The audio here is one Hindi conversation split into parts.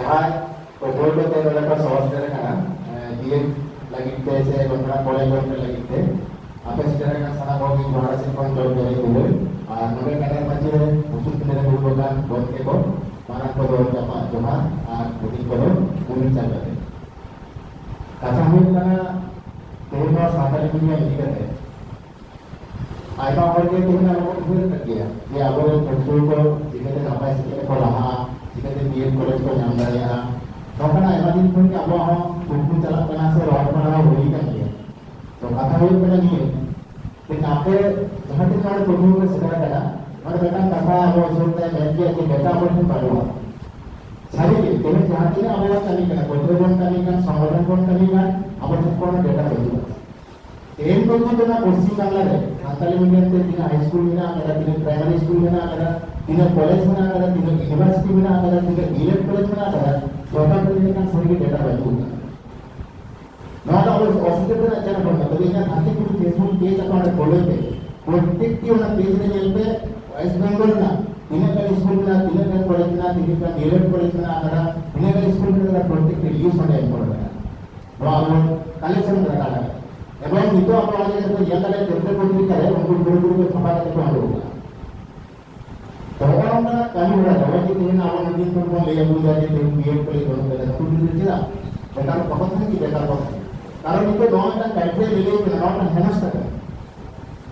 जहाँ कोई लोग तो लड़का सवाल करे का ये लगी थे से बंदा कॉलेज में लगी थे आप इस तरह का सारा बहुत ही बड़ा से कौन जॉब करे हुए और नोबे कलर बच्चे उसी तरह के लोगों का बहुत के को माना को दो जमा और बुकिंग करो उन्हीं चल रहे कथा हुई का तेरे पास साधारण दुनिया नहीं करते आइबा और के तुमने लोग फिर कर दिया ये अब बच्चों को जितने नापा इसके को रहा जितने बीएड कॉलेज को नाम दिया नौकरा आइबा दिन कोई के अब हम तुमको चला करना से रॉड बना होई कर दिया तो कथा हुई पहले नहीं है लेकिन आपके जहाँ तक हमारे तुमको को सिखा करना और बेटा कथा वो सोचते हैं मैं कि बेटा अपन पढ़वा सारी के तेरे जहाँ तक अब वो करने का कोई कौन करने का संगठन कौन करने का अपन कौन बेटा पढ़वा एम को तो ना पश्चिम बांग्ला रे साताली मीडियम ते तीन हाई स्कूल में आकर तीन प्राइमरी स्कूल में आकर तीन कॉलेज में आकर तीन यूनिवर्सिटी में आकर तीन बीएड कॉलेज में आकर छोटा बच्चे का सभी के data Bachu not all officer पे अच्छा ना तो ये आते कुछ फेसबुक पेज अकाउंट खोले थे प्रोटेक्टिव ना पेज रे चलते वेस्ट बंगाल ना तीन का स्कूल में तीन का कॉलेज में तीन का बीएड कॉलेज में आकर तीन का स्कूल में प्रोटेक्टिव यूज होने इम्पोर्टेंट है वो कलेक्शन रखा है एवं नितो अपना जैसे कोई यंत्र है जैसे कोई भी करे उनको गुरु को छपा के तो आने होगा तो orang mana kami berada di sini awal nanti perempuan dia muda dia dia boleh berada tu di sini lah betul apa sih kita betul karena itu doang kan kaitnya lele orang kan henas tak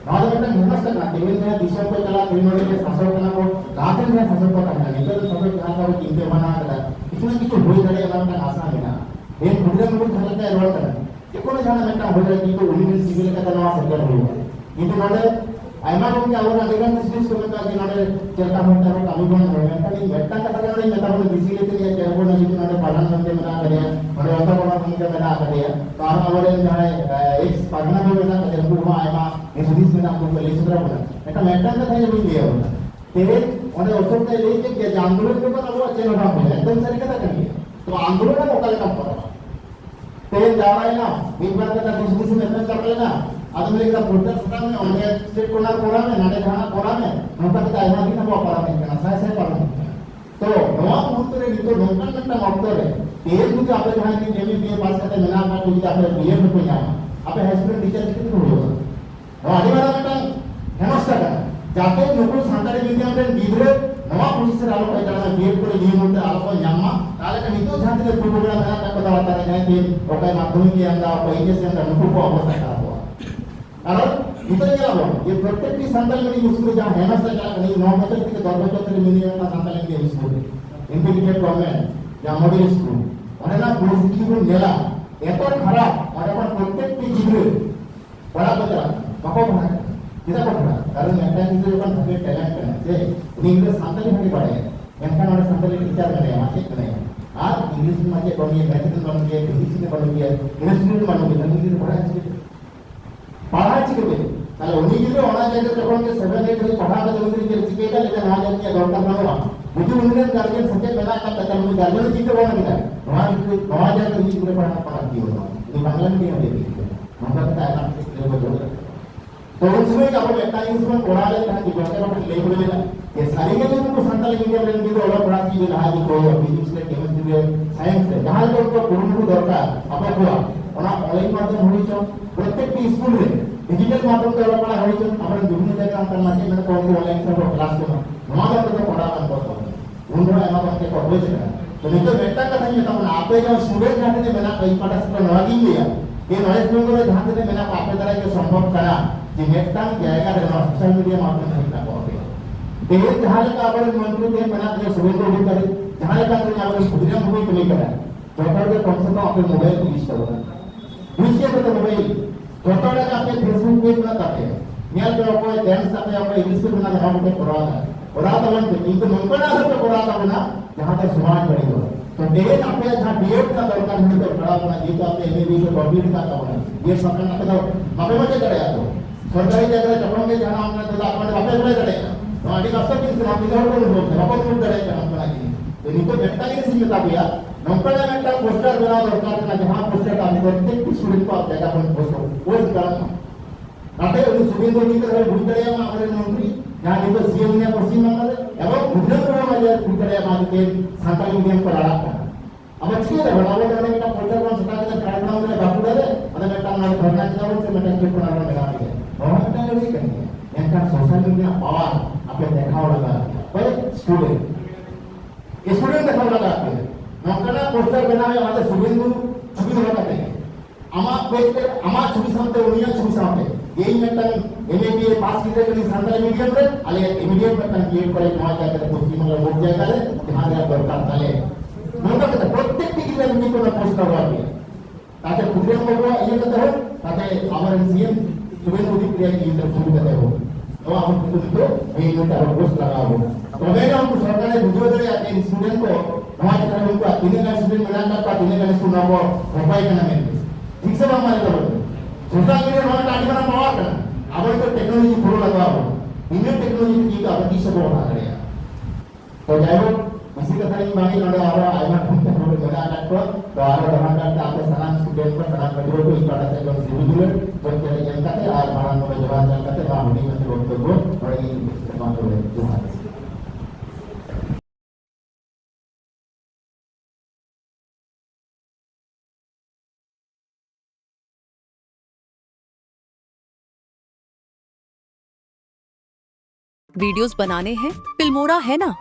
orang kan henas tak nanti ini di sana kalau terima dia sasar kena ko rakyat dia sasar ko kan itu sampai jangan kau cinta mana ada itu nanti itu boleh dari orang kan asal ni dia kemudian mungkin hal itu orang kan कोई जाना मैं क्या हो जाए कि तो उन्हीं सिविल का नवा सेक्टर होगा ये तो नॉट आइमा को क्या होगा अगर बिजनेस को का कि नॉट चलता होता है कामी बन रहा है कि बेटा का पता नहीं बेटा को बिजी लेते हैं क्या बोलना कि नॉट पालन करते बना कर दिया और ऐसा बड़ा बन के बना कर दिया काम और जाए एक पढ़ना में बना कर दिया वो आइमा ये सुधीस में आपको पहले से बना बेटा मेंटन का था ये भी लिया होगा तेरे और उसको के लेके के आंदोलन के ऊपर वो अच्छे ना हो एकदम सही कथा करिए तो आंदोलन का मौका लेकर पड़ा तेल जा रहा है ना एक बार का बिजनेस में इतना कर लेना आदमी का प्रोडक्ट सटा में उन्हें स्टेट कोना कोना में नाटे खाना कोना में नौका का आइमा भी ना वो पारा में करना सही सही पारा में तो नवा मुहूर्त रे नितो नौका नट्टा मौका रे तेल मुझे आपे जहां की जेबी बीए पास करते मना का कुछ आपे बीए में कोई जाना आपे हाई स्कूल टीचर कितने होगा और आदि वाला बेटा हेमस का जाते लोग सांताली मीडियम रे गिद्रे नवा पोजीशन आलो को जाना बीएड को नियम होते आलो को ᱧᱟᱢᱟ ताले का नितो जहां के प्रोग्राम में का पता होता है कि ओके माध्यमिक के अंदर पहिले से अंदर नुको को अवस्था खराब हुआ और इधर क्या हुआ ये प्रत्येक की सांताली मीडियम स्कूल जहां हेमस का क्या नहीं 9 बजे के 10 बजे तक मीडियम का Santali medium school integrated government या मॉडल स्कूल और ना परिस्थिति को नेला एतो खराब और अपन प्रत्येक की गिद्रे बड़ा बच्चा बाको बना kita pernah kalau mereka itu kan pakai talent kan jadi Inggris sampai hari pada mereka orang sampai teacher kan ya masih kan ya Inggris macam kalau dia baca kan dia English ni kalau dia English ni kalau dia English पढ़ा चिके kalau उन्हीं के लिए orang jaga kalau dia 7 8 kali पढ़ा के उन्हीं के चिके का लेकिन आज dia डॉक्टर ना हुआ मुझे उन्हीं गार्जियन सच्चे बना का तक मुझे गार्जियन चिके बोलना kita वहां जाकर ये पूरे पढ़ा दिया ये बांग्ला में नहीं देती हम कहते हैं ना लेवल तो उसमें क्या बोले ताकि उसमें पढ़ा ले ताकि बच्चे को लेवल में ये सारी के जो उनको संताली मीडियम में भी और पढ़ा की जो आज को फिजिक्स के केमिस्ट्री के साइंस के जहां जो उनको गुरुमुख दरकार apa हुआ और ऑनलाइन माध्यम हुई जो प्रत्येक की स्कूल में डिजिटल माध्यम के और पढ़ा हुई जो अपन विभिन्न जगह हम करना चाहिए मैंने कौन ऑनलाइन सब क्लास में नवा तो पढ़ा कर करता हूं उनको एमा करके कॉलेज में तो नहीं तो बेटा का नहीं था आपे जो स्टूडेंट जाते थे मैंने कई पाठा से नवा दी लिया ये नॉलेज में को जहां से मैंने आपे तरह के संभव करा कि मेटन जाएगा रे सोशल मीडिया माध्यम से ना होते देश जहां का अपन मंत्री ने बना के सुविधा भी करे जहां का तो अपन सुविधा भी नहीं करा टोटल के कम से कम अपने मोबाइल को यूज करो दूसरे को तो मोबाइल टोटल का अपने फेसबुक पेज बना करते हैं न्याल पे कोई डांस करते हैं इंग्लिश में बना हम पे कराना कराता बन के इनको नंबर आधार पे कराता बना जहां तक समाज बड़ी हो तो देश अपने जहां बीएड का दरकार है तो खड़ा बना ये तो अपने एमबी को डब्ल्यू का बना ये पकड़ना तो मपे मचे करेगा तो सरकारी जगह चपड़ों में जाना हमने तो अपने बापे बड़े करेगा तो आदि कष्ट की से हम इधर को बोलते हैं अपन करेगा हम बना के तो इनको बेटा की सीमित भैया नंबर में बेटा पोस्टर बना दरकार है जहां पोस्टर का प्रत्येक स्टूडेंट को आप जगह पर पोस्ट वो करना नाटे उन सुविधा की तरह भूल करेगा हमारे मंत्री जहां देखो सीएम ने पश्चिम बंगाल एवं गुजरात में वाले भूल करेगा के सांताली मीडियम पर लड़ा अब अच्छी है बड़ा वो करने का पोस्टर को सटा के कार्यक्रम में बापू दे मतलब मैं काम में भरना चाहता हूं से मैं टेंशन बना रहा मेरा है और मैं नहीं करनी है इनका सोशल मीडिया पावर आपने देखा होगा भाई स्टूडेंट देखा होगा आपने नौकरा पोस्टर बनावे हमारे सुबिंदु छवि होगा नहीं अमा पेज पे अमा छवि सामने उनिया छवि सामने यही मतलब एमएबीए पास कीजिए कहीं सांताली मीडियम रे अले इमीडिएट मतलब ये करे नवा जाकर पश्चिम बंगाल बोर्ड जाएगा रे जहां रे दरकार ताले नोटा के प्रत्येक টিকিটে তুমি কোন পোস্ট করবে তাতে খুদরে করবো ইয়ে করতে হবে তাতে আমার সিএম শুভেন্দু অধিকারী কি ইন্টারভিউ দিতে হবে तो हम कुछ तो ये नोटा और पोस्ट लगाओ तो मैंने हमको सरकार ने बुझो दे आते स्टूडेंट को हमारे तरह उनको तीन का स्टूडेंट मिला का तीन का स्टूडेंट को प्रोवाइड करना है ठीक से हमारे तरफ सोशल मीडिया हमारा आगे बना पावर करना अब तो टेक्नोलॉजी फॉलो लगाओ इन्हें टेक्नोलॉजी की का अपनी सब होना करेगा तो जाओ इसी कथा ini bagi node ara ayam punta node gada anak ko to ara dalam kata apa saran student ko saran kedua ko ibadah saya kon sibu dulu kon kaya yang kata ar barang node jalan kata ba mudi masih waktu ko pada ini teman ko Tuhan videos बनाने हैं फिल्मोरा है ना।